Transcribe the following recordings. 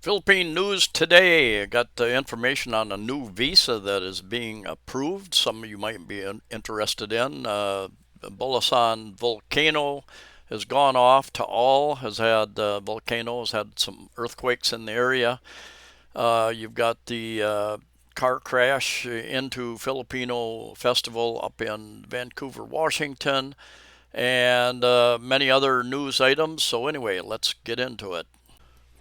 Philippine news today. I got information on a new visa that is being approved. Some of you might be interested in. Bulisan Volcano has gone off. Taal has had volcano has had some earthquakes in the area. You've got the car crash into Filipino festival up in Vancouver, Washington, and many other news items. So anyway, let's get into it.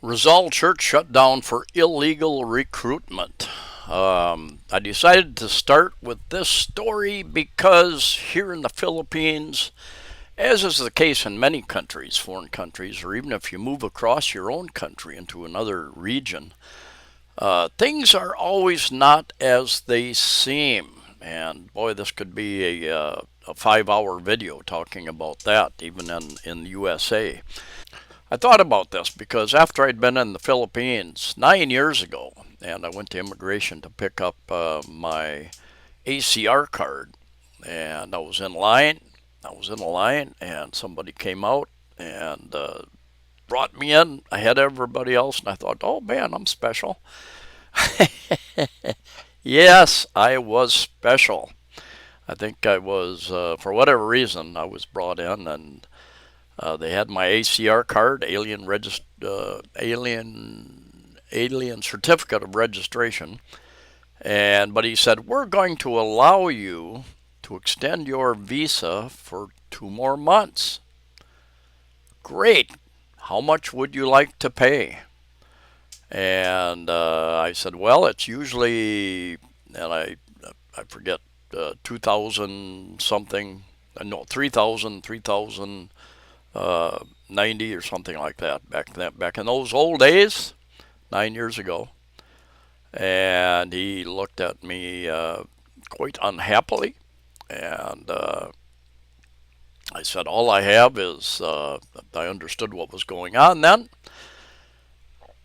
Rizal Church shut down for illegal recruitment. I decided to start with this story because here in the Philippines, as is the case in many countries, foreign countries, or even if you move across your own country into another region, things are always not as they seem. And boy, this could be a 5 hour video talking about that, even in the USA. I thought about this because after I'd been in the Philippines 9 years ago, and I went to immigration to pick up my ACR card, and I was in line. I was in a line, and somebody came out and brought me in ahead of everybody else, and I thought, oh man, I'm special. Yes, I was special. I think I was, for whatever reason, I was brought in, and they had my ACR card, alien certificate of registration, but he said we're going to allow you to extend your visa for 2 more months. Great. How much would you like to pay? And I said, well, it's usually, and I forget, 2,000 something, no, 3,090 or something like that back in those old days, 9 years ago. And he looked at me quite unhappily, and I said, all I have is I understood what was going on then,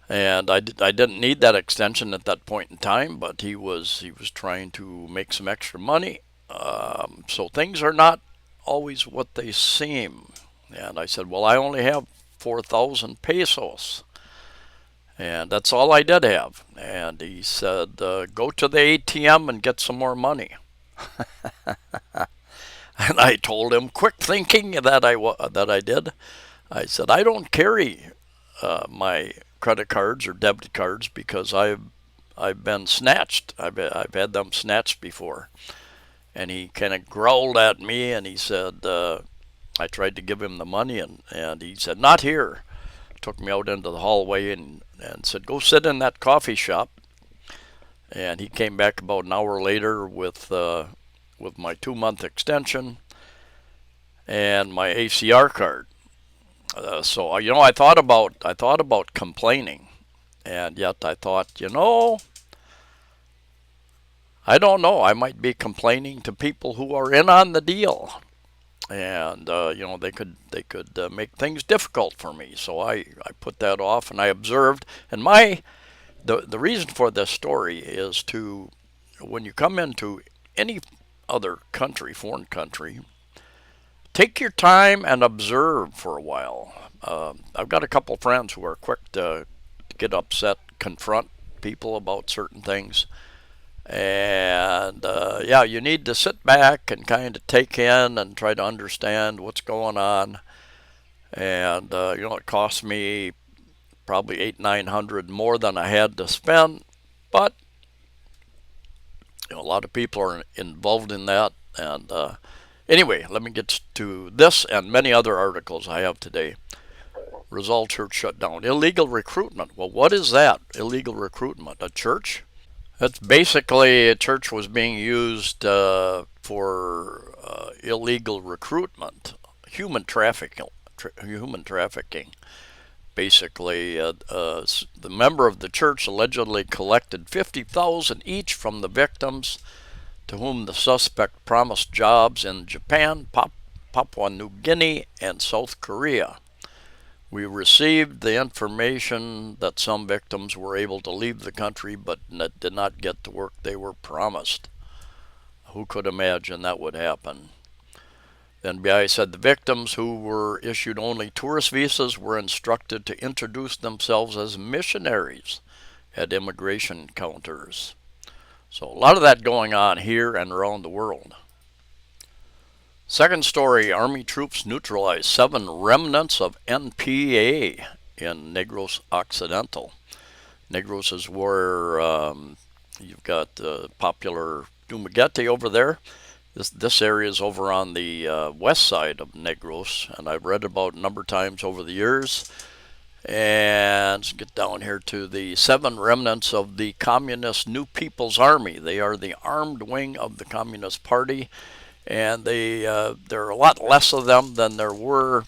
and I didn't need that extension at that point in time, but he was trying to make some extra money. So things are not always what they seem. And I said, well, I only have 4,000 pesos. And that's all I did have. And he said, go to the ATM and get some more money. And I told him, quick thinking that I did. I said, I don't carry my credit cards or debit cards because I've been snatched. I've had them snatched before. And he kind of growled at me, and he said, I tried to give him the money, and he said, not here. Took me out into the hallway and said, go sit in that coffee shop. And he came back about an hour later with my 2 month extension and my ACR card. So I thought about complaining, and yet I thought, I don't know. I might be complaining to people who are in on the deal, and they could make things difficult for me. So I put that off, and I observed. And the reason for this story is to, when you come into any other country, foreign country, take your time and observe for a while. I've got a couple friends who are quick to get upset, confront people about certain things. And yeah, you need to sit back and kind of take in and try to understand what's going on. And it cost me probably 800-900 more than I had to spend, but a lot of people are involved in that. And anyway, let me get to this and many other articles I have today. Rizal Church shut down. Illegal recruitment. Well, what is that? Illegal recruitment? A church? That's basically, a church was being used for illegal recruitment, human trafficking. Basically, the member of the church allegedly collected 50,000 each from the victims, to whom the suspect promised jobs in Japan, Papua New Guinea, and South Korea. We received the information that some victims were able to leave the country but did not get the work they were promised. Who could imagine that would happen? The NBI said the victims, who were issued only tourist visas, were instructed to introduce themselves as missionaries at immigration counters. So a lot of that going on here and around the world. Second story, Army troops neutralize 7 remnants of NPA in Negros Occidental. Negros is where you've got popular Dumaguete over there. This area is over on the west side of Negros, and I've read about a number of times over the years. And let's get down here to the 7 remnants of the Communist New People's Army. They are the armed wing of the Communist Party, and there are a lot less of them than there were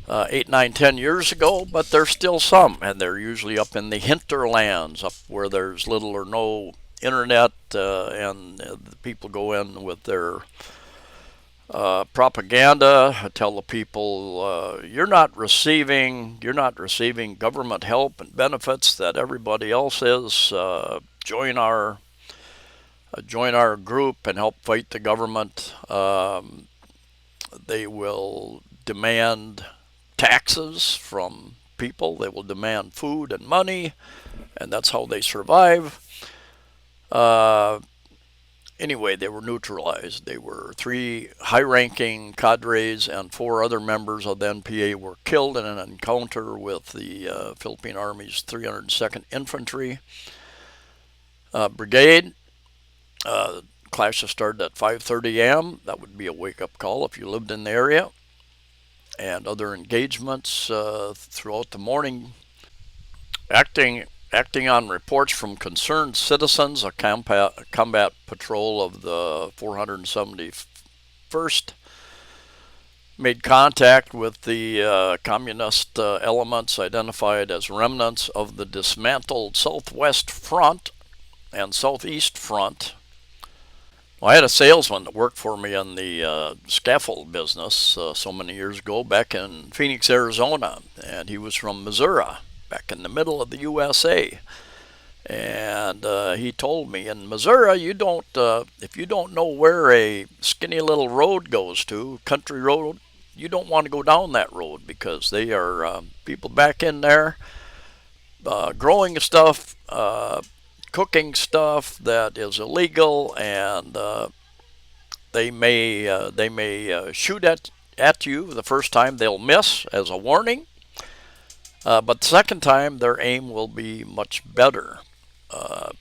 8, 9, 10 years ago, but there's still some, and they're usually up in the hinterlands, up where there's little or no internet, and the people go in with their propaganda, tell the people you're not receiving government help and benefits that everybody else is. Join our group and help fight the government. They will demand taxes from people. They will demand food and money, and that's how they survive. Anyway, they were neutralized. They were 3 high-ranking cadres and 4 other members of the NPA were killed in an encounter with the Philippine Army's 302nd Infantry Brigade. Clashes started at 5:30 a.m. That would be a wake-up call if you lived in the area. And other engagements throughout the morning. Acting on reports from concerned citizens, a combat patrol of the 471st made contact with the communist elements identified as remnants of the dismantled Southwest Front and Southeast Front. Well, I had a salesman that worked for me in the scaffold business so many years ago back in Phoenix, Arizona, and he was from Missouri, back in the middle of the USA. And he told me, in Missouri, if you don't know where a skinny little road goes to, country road, you don't want to go down that road, because they are people back in there growing stuff, cooking stuff that is illegal, and they may shoot at you. The first time they'll miss as a warning, but the second time their aim will be much better,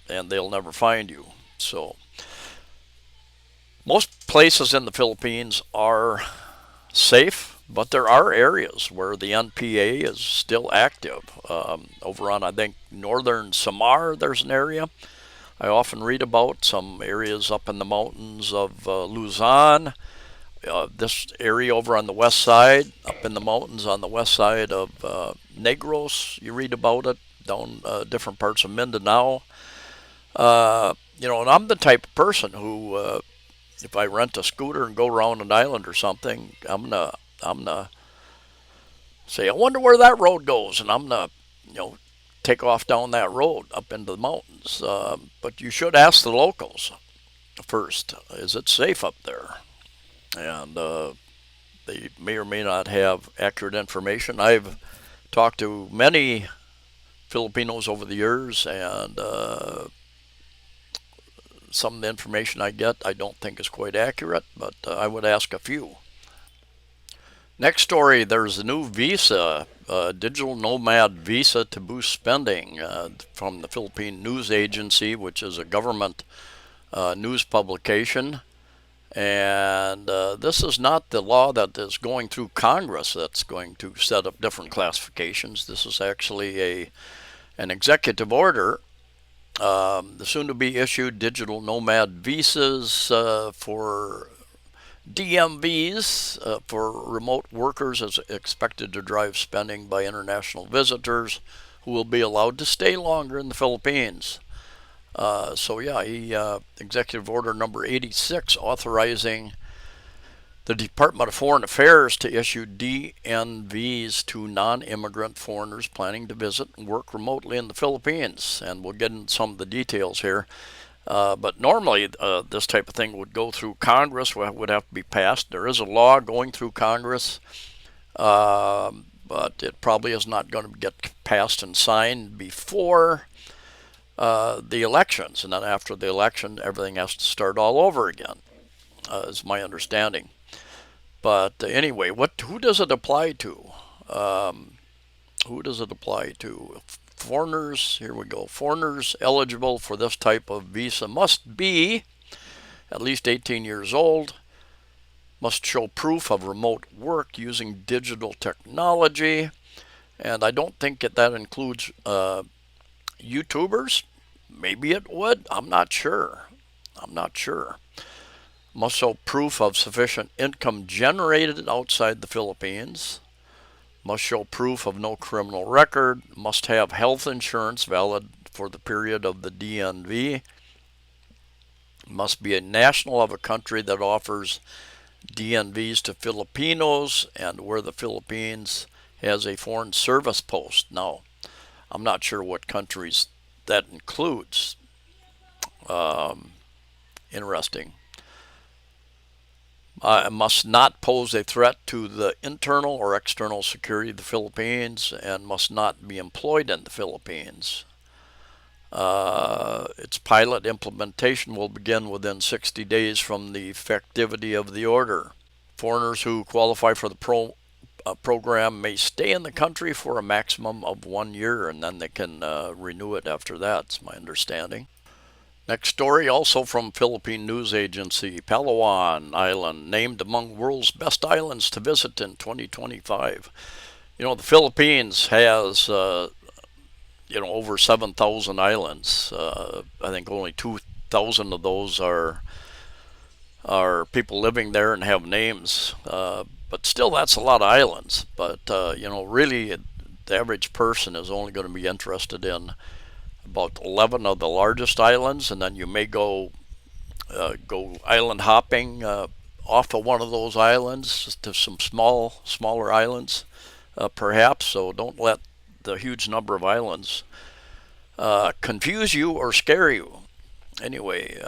and they'll never find you. So most places in the Philippines are safe, but there are areas where the NPA is still active. Over on, I think, northern Samar, there's an area I often read about. Some areas up in the mountains of Luzon. This area over on the west side, up in the mountains on the west side of Negros, you read about it, down different parts of Mindanao. And I'm the type of person who, if I rent a scooter and go around an island or something, I'm gonna say, I wonder where that road goes, and I'm gonna, take off down that road up into the mountains. But you should ask the locals first, is it safe up there? And they may or may not have accurate information. I've talked to many Filipinos over the years, and some of the information I get I don't think is quite accurate, but I would ask a few. Next story, there's a new visa, digital nomad visa to boost spending from the Philippine News Agency, which is a government news publication. And this is not the law that is going through Congress that's going to set up different classifications. This is actually an executive order. The soon-to-be issued digital nomad visas for DMVs for remote workers is expected to drive spending by international visitors who will be allowed to stay longer in the Philippines. Executive Order number 86 authorizing the Department of Foreign Affairs to issue DNVs to non-immigrant foreigners planning to visit and work remotely in the Philippines. And we'll get into some of the details here. But normally, this type of thing would go through Congress, would have to be passed. There is a law going through Congress, but it probably is not going to get passed and signed before the elections. And then after the election, everything has to start all over again, is my understanding. But anyway, who does it apply to? Who does it apply to? Foreigners, here we go. Foreigners eligible for this type of visa must be at least 18 years old, must show proof of remote work using digital technology, and I don't think that includes YouTubers. Maybe it would. I'm not sure. I'm not sure. Must show proof of sufficient income generated outside the Philippines. Must show proof of no criminal record. Must have health insurance valid for the period of the DNV. Must be a national of a country that offers DNVs to Filipinos and where the Philippines has a foreign service post. Now, I'm not sure what countries that includes. Interesting. Must not pose a threat to the internal or external security of the Philippines and must not be employed in the Philippines. Its pilot implementation will begin within 60 days from the effectivity of the order. Foreigners who qualify for the program may stay in the country for a maximum of 1 year, and then they can renew it after that, it's my understanding. Next story, also from Philippine news agency, Palawan Island, named among world's best islands to visit in 2025. You know, the Philippines has, over 7,000 islands. I think only 2,000 of those are people living there and have names. But still, that's a lot of islands. But, really, the average person is only going to be interested in about 11 of the largest islands, and then you may go island hopping off of one of those islands to some smaller islands, perhaps. So don't let the huge number of islands confuse you or scare you. Anyway,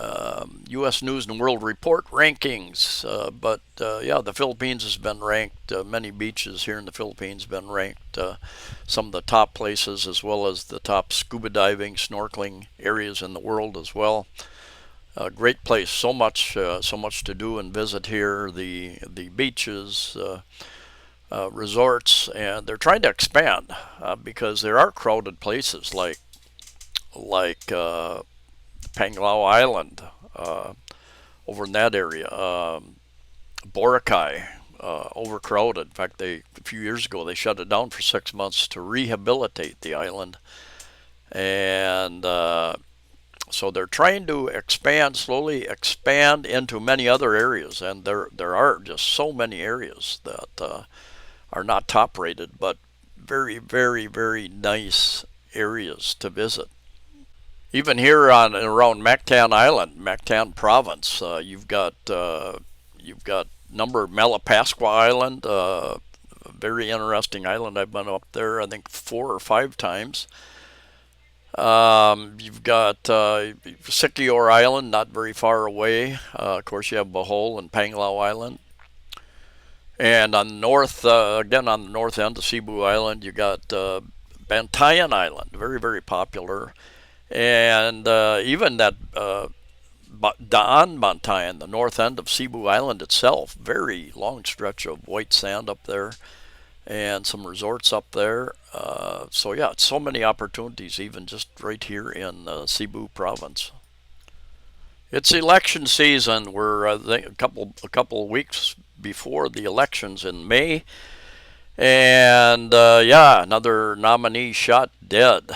U.S. News and World Report rankings, but the Philippines has been ranked. Many beaches here in the Philippines have been ranked. Some of the top places, as well as the top scuba diving, snorkeling areas in the world as well. Great place, so much to do and visit here. The beaches, resorts, and they're trying to expand because there are crowded places like Kanlaon Island, over in that area. Boracay, overcrowded. In fact, a few years ago they shut it down for 6 months to rehabilitate the island, and so they're trying to slowly expand into many other areas, and there are just so many areas that are not top rated, but very, very, very nice areas to visit. Even here on and around Mactan Island, Mactan Province, you've got number Malapascua Island, a very interesting island. I've been up there, I think 4 or 5 times. You've got Siquijor Island, not very far away. Of course, you have Bohol and Panglao Island. And on the north, again on the north end of Cebu Island, you got Bantayan Island, very, very popular. And even that Daan Bantayan, the north end of Cebu Island itself, very long stretch of white sand up there, and some resorts up there. So yeah, it's so many opportunities, even just right here in Cebu Province. It's election season. We're a couple of weeks before the elections in May, and another nominee shot dead.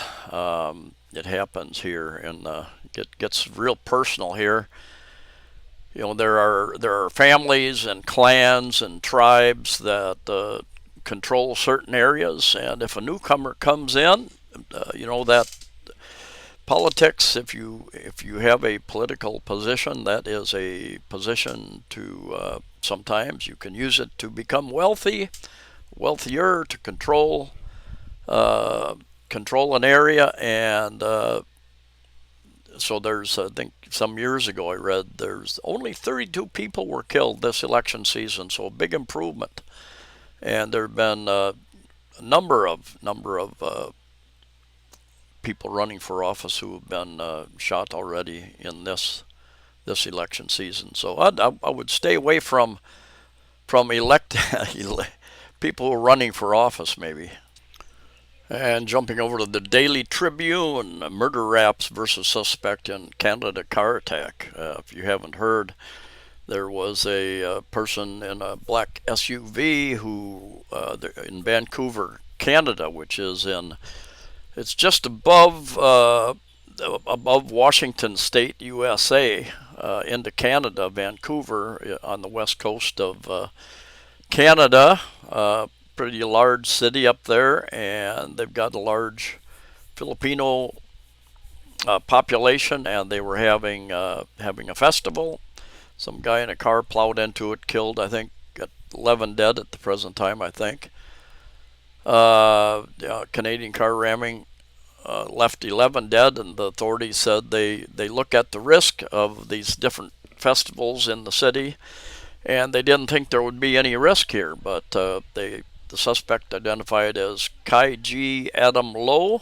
It happens here, and it gets real personal here. You know, there are families and clans and tribes that control certain areas, and if a newcomer comes in, that politics. If you have a political position, that is a position to sometimes you can use it to become wealthier, to control an area, and So there's, I think some years ago I read there's only 32 people were killed this election season, so a big improvement. And there have been a number of people running for office who have been shot already in this election season. So I would stay away from elect people who are running for office, maybe. And jumping over to the Daily Tribune, murder raps versus suspect in Canada car attack. If you haven't heard, there was a person in a black SUV who in Vancouver, Canada, which is it's just above Washington State, USA, into Canada, Vancouver, on the west coast of Canada. Pretty large city up there, and they've got a large Filipino population, and they were having a festival. Some guy in a car plowed into it, killed, I think, 11 dead at the present time, I think. Canadian car ramming left 11 dead, and the authorities said they look at the risk of these different festivals in the city, and they didn't think there would be any risk here, but the suspect identified as Kai G. Adam Lowe,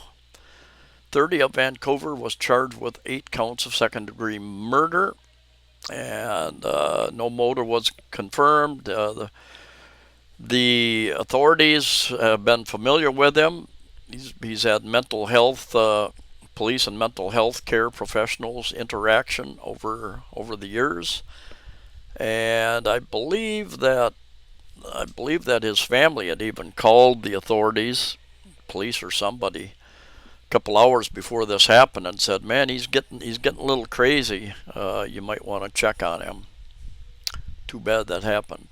30 of Vancouver, was charged with 8 counts of second-degree murder, and no motive was confirmed. The authorities have been familiar with him. He's had mental health, police and mental health care professionals interaction over the years, and I believe that his family had even called the authorities, police or somebody, a couple hours before this happened and said, "Man, he's getting a little crazy. You might want to check on him." Too bad that happened.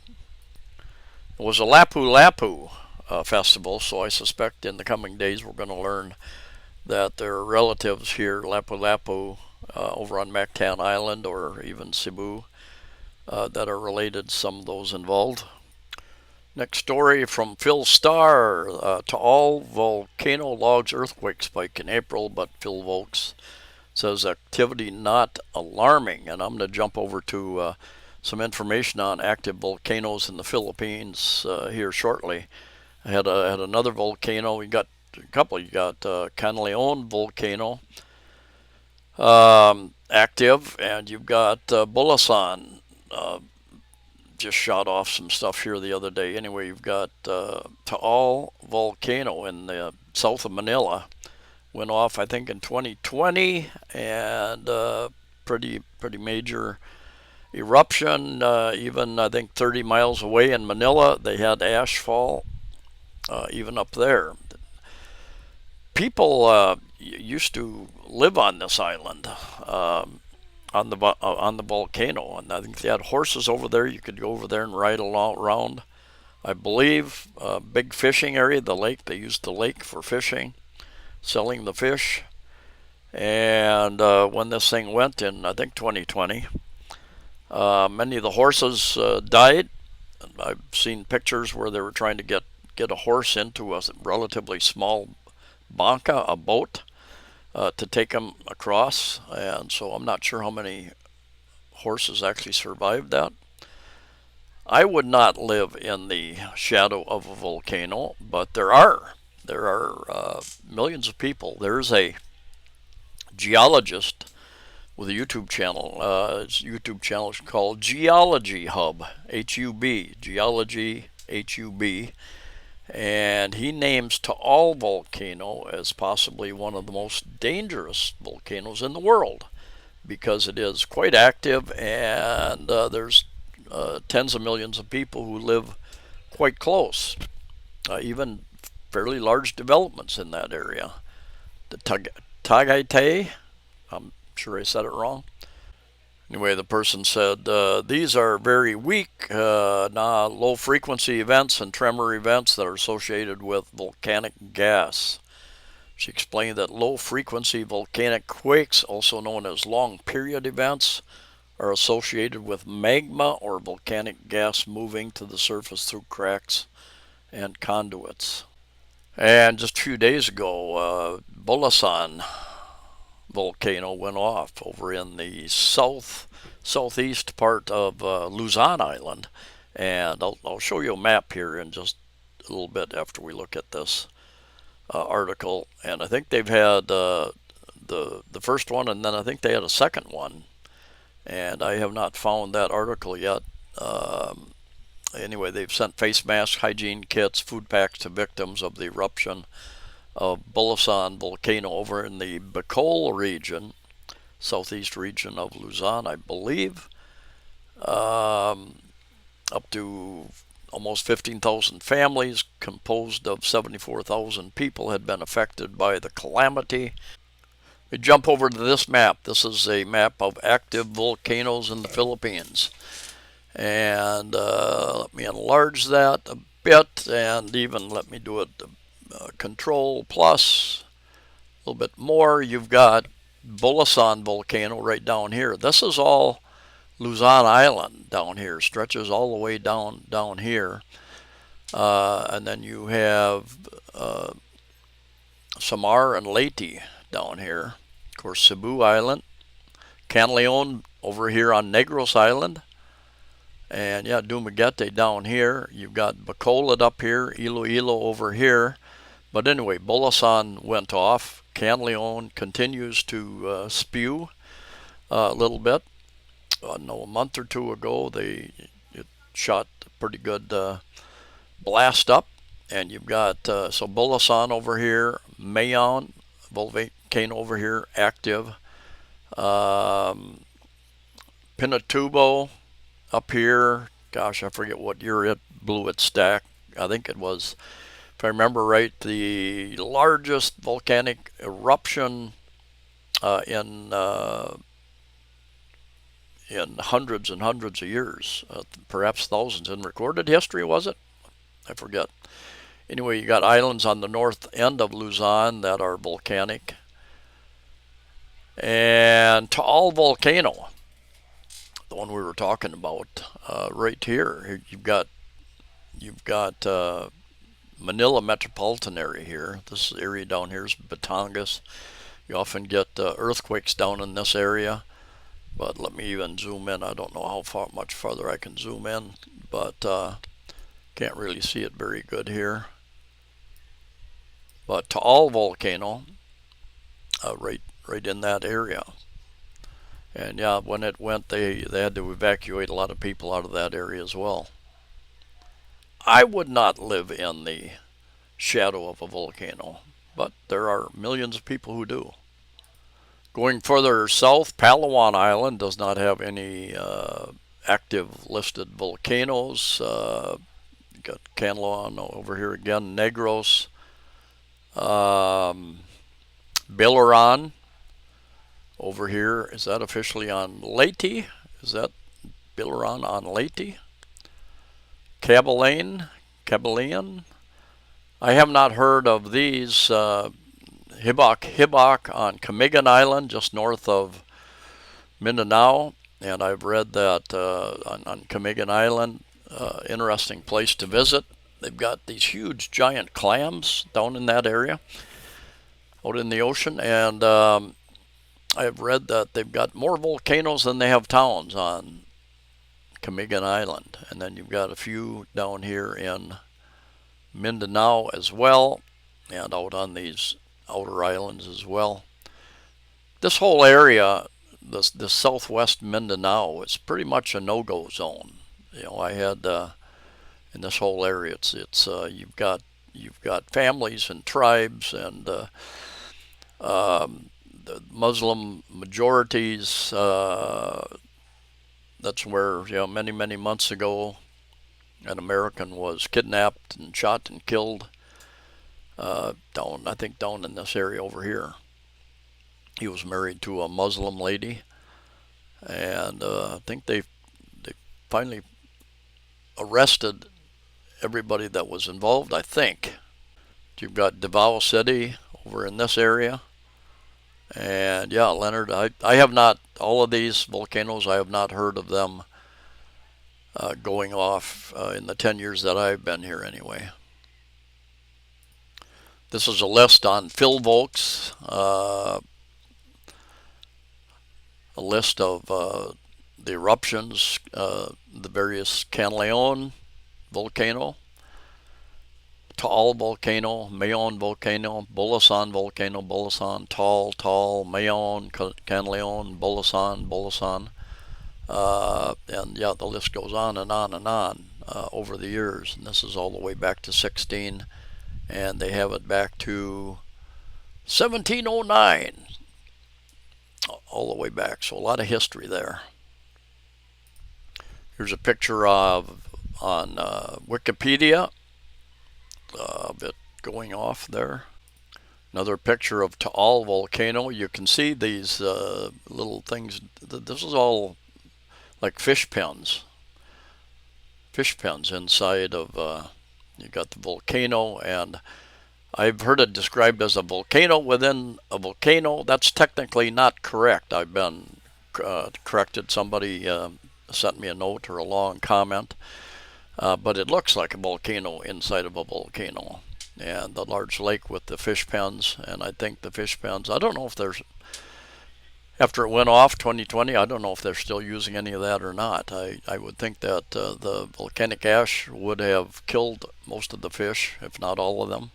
It was a Lapu Lapu festival, so I suspect in the coming days we're going to learn that there are relatives here, Lapu Lapu, over on Mactan Island or even Cebu, that are related, some of those involved. Next story from Phil Starr. Taal Volcano logs earthquake spike in April, but Phil Volks says activity not alarming. And I'm going to jump over to some information on active volcanoes in the Philippines here shortly. I had another volcano. We got a couple. You got Kanlaon Volcano active, and you've got Bulusan. Just shot off some stuff here the other day. Anyway, you've got Tal Volcano in the south of Manila. Went off, I think, in 2020, and pretty major eruption. Even, I think, 30 miles away in Manila, they had ash fall, even up there. People used to live on this island. On the volcano, and I think they had horses over there. You could go over there and ride around. I believe big fishing area, the lake. They used the lake for fishing, selling the fish. And when this thing went in, I think 2020, many of the horses died. I've seen pictures where they were trying to get a horse into a relatively small banca, a boat, to take them across, and so I'm not sure how many horses actually survived that. I would not live in the shadow of a volcano, but there are millions of people. There's a geologist with a YouTube channel. His YouTube channel is called Geology Hub, H-U-B, Geology, H-U-B. And he names Taal Volcano as possibly one of the most dangerous volcanoes in the world because it is quite active, and there's tens of millions of people who live quite close, even fairly large developments in that area. The Tagaytay, I'm sure I said it wrong. Anyway, the person said, these are very weak, low-frequency events and tremor events that are associated with volcanic gas. She explained that low-frequency volcanic quakes, also known as long-period events, are associated with magma or volcanic gas moving to the surface through cracks and conduits. And just a few days ago, Bulusan volcano went off over in the southeast part of Luzon Island. And I'll show you a map here in just a little bit after we look at this article. And I think they've had the first one, and then I think they had a second one. And I have not found that article yet. Anyway, they've sent face masks, hygiene kits, food packs to victims of the eruption of Bulisan Volcano over in the Bicol region, southeast region of Luzon, I believe. Up to almost 15,000 families, composed of 74,000 people, had been affected by the calamity. We jump over to this map. This is a map of active volcanoes in the Philippines. And let me enlarge that a bit, and even let me do it Control plus a little bit more. You've got Bulisan Volcano right down here. This is all Luzon Island down here, stretches all the way down here. And then you have Samar and Leyte down here. Of course, Cebu Island, Kanlaon over here on Negros Island, and yeah, Dumaguete down here. You've got Bacolod up here, Iloilo over here. But anyway, Buluson went off. Kanlaon continues to spew a little bit. A month or two ago, it shot a pretty good blast up. And you've got so Bulusan over here, Mayon volcano over here, active. Pinatubo up here. Gosh, I forget what year it blew its stack. I think it was, if I remember right, the largest volcanic eruption in hundreds and hundreds of years, perhaps thousands in recorded history, was it? I forget. Anyway, you got islands on the north end of Luzon that are volcanic. And Taal Volcano, the one we were talking about, right here. You've got Manila metropolitan area here. This area down here is Batangas. You often get earthquakes down in this area. But let me even zoom in. I don't know how much farther I can zoom in, but can't really see it very good here. But Taal Volcano, right in that area. And yeah, when it went, they had to evacuate a lot of people out of that area as well. I would not live in the shadow of a volcano, but there are millions of people who do. Going further south, Palawan Island does not have any active listed volcanoes. Got Kanlaon over here again, Negros, Bilaran over here. Is that officially on Leyte? Is that Bilaran on Leyte? Cabalain. I have not heard of these. Hibok on Camiguin Island, just north of Mindanao, and I've read that on Camiguin Island, interesting place to visit. They've got these huge giant clams down in that area, out in the ocean, and I've read that they've got more volcanoes than they have towns on Camiguin Island. And then you've got a few down here in Mindanao as well, and out on these outer islands as well. This whole area, the southwest Mindanao, is pretty much a no-go zone. You know, I had in this whole area, it's you've got families and tribes and the Muslim majorities. That's where, you know, many months ago, an American was kidnapped and shot and killed. I think down in this area over here. He was married to a Muslim lady, and I think they finally arrested everybody that was involved, I think. You've got Davao City over in this area. And yeah, Leonard, I have not, all of these volcanoes, I have not heard of them going off in the 10 years that I've been here anyway. This is a list on PHILVolcs. a list of the eruptions, the various Kanlaon volcano, Tal Volcano, Mayon Volcano, Bulisan Volcano, Buluson, Taal, Mayon, Kanlaon, Buluson, and yeah, the list goes on and on and on over the years. And this is all the way back to 16, and they have it back to 1709, all the way back. So a lot of history there. Here's a picture of on Wikipedia of it going off there. Another picture of Taal Volcano. You can see these little things. This is all like fish pens inside of. You got the volcano, and I've heard it described as a volcano within a volcano. That's technically not correct. I've been corrected. Somebody sent me a note or a long comment. But it looks like a volcano inside of a volcano, and the large lake with the fish pens. And I think the fish pens, I don't know if there's, after it went off 2020, I don't know if they're still using any of that or not. I would think that the volcanic ash would have killed most of the fish, if not all of them.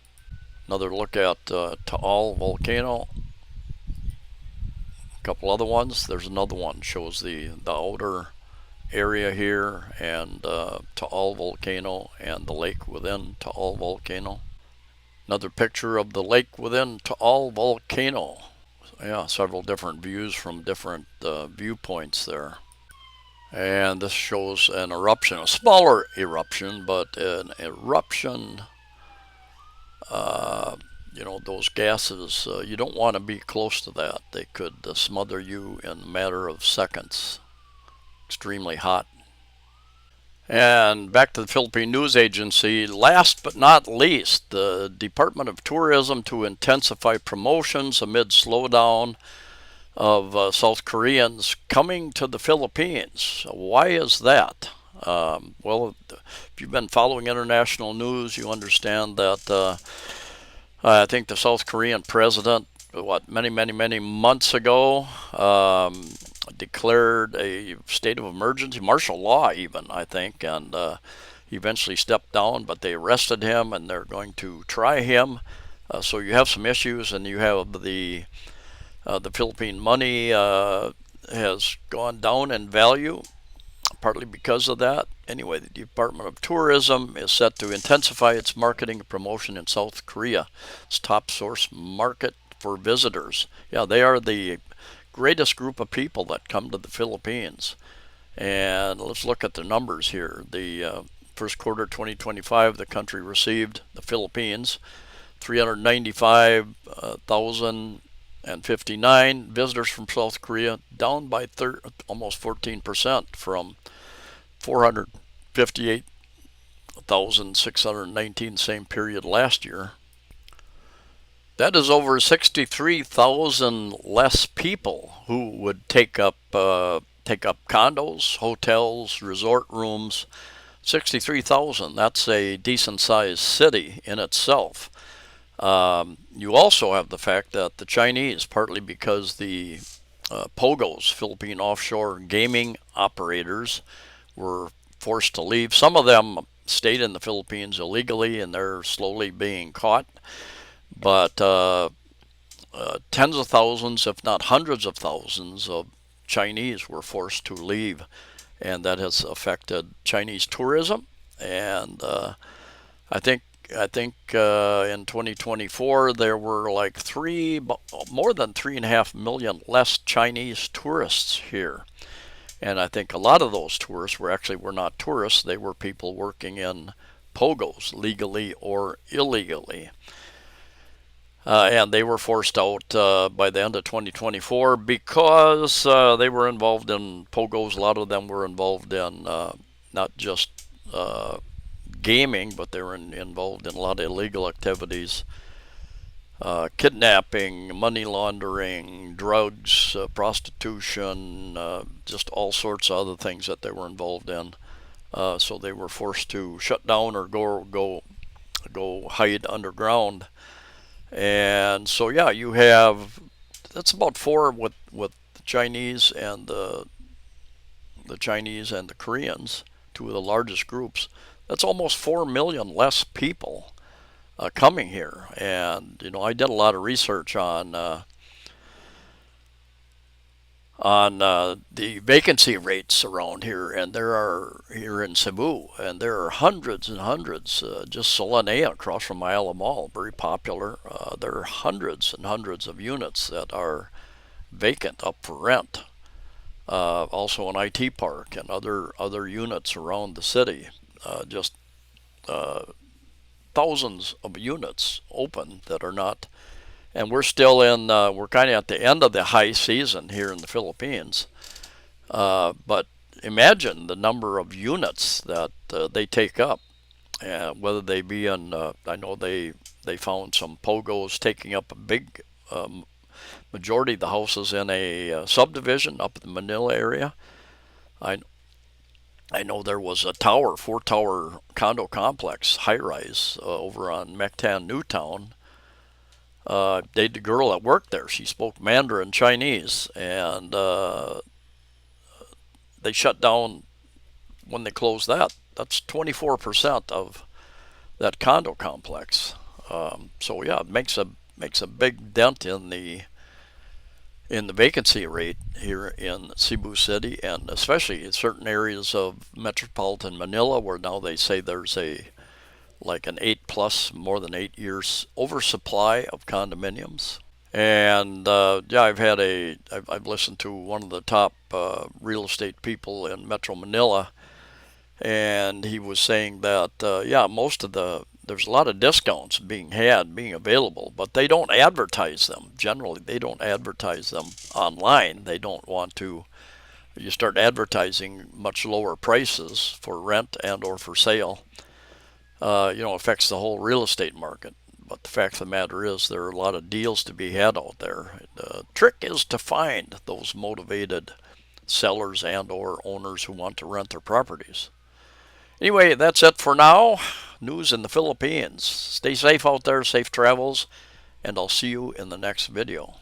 Another look at Taal Volcano. A couple other ones. There's another one, shows the outer area here, and Taal Volcano and the lake within Taal Volcano. Another picture of the lake within Taal Volcano. Yeah, several different views from different viewpoints there. And this shows an eruption, a smaller eruption, but an eruption. You know, those gases, you don't want to be close to that. They could smother you in a matter of seconds. Extremely hot. And back to the Philippine News Agency. Last but not least, the Department of Tourism to intensify promotions amid slowdown of South Koreans coming to the Philippines. Why is that? Well, if you've been following international news, you understand that I think the South Korean president, many months ago, declared a state of emergency, martial law even, I think, and he eventually stepped down, but they arrested him and they're going to try him. So you have some issues, and you have the Philippine money has gone down in value, partly because of that. Anyway, the Department of Tourism is set to intensify its marketing and promotion in South Korea. It's top source market for visitors. Yeah, they are the greatest group of people that come to the Philippines. And let's look at the numbers here. The first quarter 2025, the country received, the Philippines, 395,059 visitors from South Korea, down by almost 14% from 458,619 same period last year. That is over 63,000 less people who would take up condos, hotels, resort rooms. 63,000. That's a decent-sized city in itself. You also have the fact that the Chinese, partly because the POGOs, Philippine Offshore Gaming Operators, were forced to leave. Some of them stayed in the Philippines illegally, and they're slowly being caught. But tens of thousands, if not hundreds of thousands, of Chinese were forced to leave, and that has affected Chinese tourism. And I think in 2024 there were like more than 3.5 million less Chinese tourists here. And I think a lot of those tourists were not tourists; they were people working in POGOs, legally or illegally. And they were forced out by the end of 2024 because they were involved in POGOs. A lot of them were involved in not just gaming, but they were involved in a lot of illegal activities, kidnapping, money laundering, drugs, prostitution, just all sorts of other things that they were involved in. So they were forced to shut down or go hide underground. And so, yeah, you have, that's about 4 with Chinese and the Chinese and the Koreans, two of the largest groups. That's almost 4 million less people coming here. And I did a lot of research on the vacancy rates around here, and there are here in Cebu, and there are hundreds and hundreds. Just Solanea across from Isla Mall, very popular. There are hundreds and hundreds of units that are vacant, up for rent. Also an IT park and other units around the city. Just thousands of units open that are not. And we're still we're kind of at the end of the high season here in the Philippines. But imagine the number of units that they take up, whether they be in, I know they found some pogos taking up a big majority of the houses in a subdivision up in the Manila area. I know there was a tower, 4-tower condo complex, high-rise, over on Mactan Newtown. The girl that worked there, she spoke Mandarin Chinese, and they shut down when they closed that. That's 24% of that condo complex. So yeah, it makes a big dent in the vacancy rate here in Cebu City, and especially in certain areas of metropolitan Manila, where now they say there's like an 8+ more than 8 years oversupply of condominiums. And yeah, I've listened to one of the top real estate people in Metro Manila, and he was saying that yeah, there's a lot of discounts being available, but they don't advertise them. Generally, they don't advertise them online. They don't want to. You start advertising much lower prices for rent and or for sale, affects the whole real estate market. But the fact of the matter is, there are a lot of deals to be had out there. The trick is to find those motivated sellers and or owners who want to rent their properties. Anyway, that's it for now. News in the Philippines. Stay safe out there, safe travels, and I'll see you in the next video.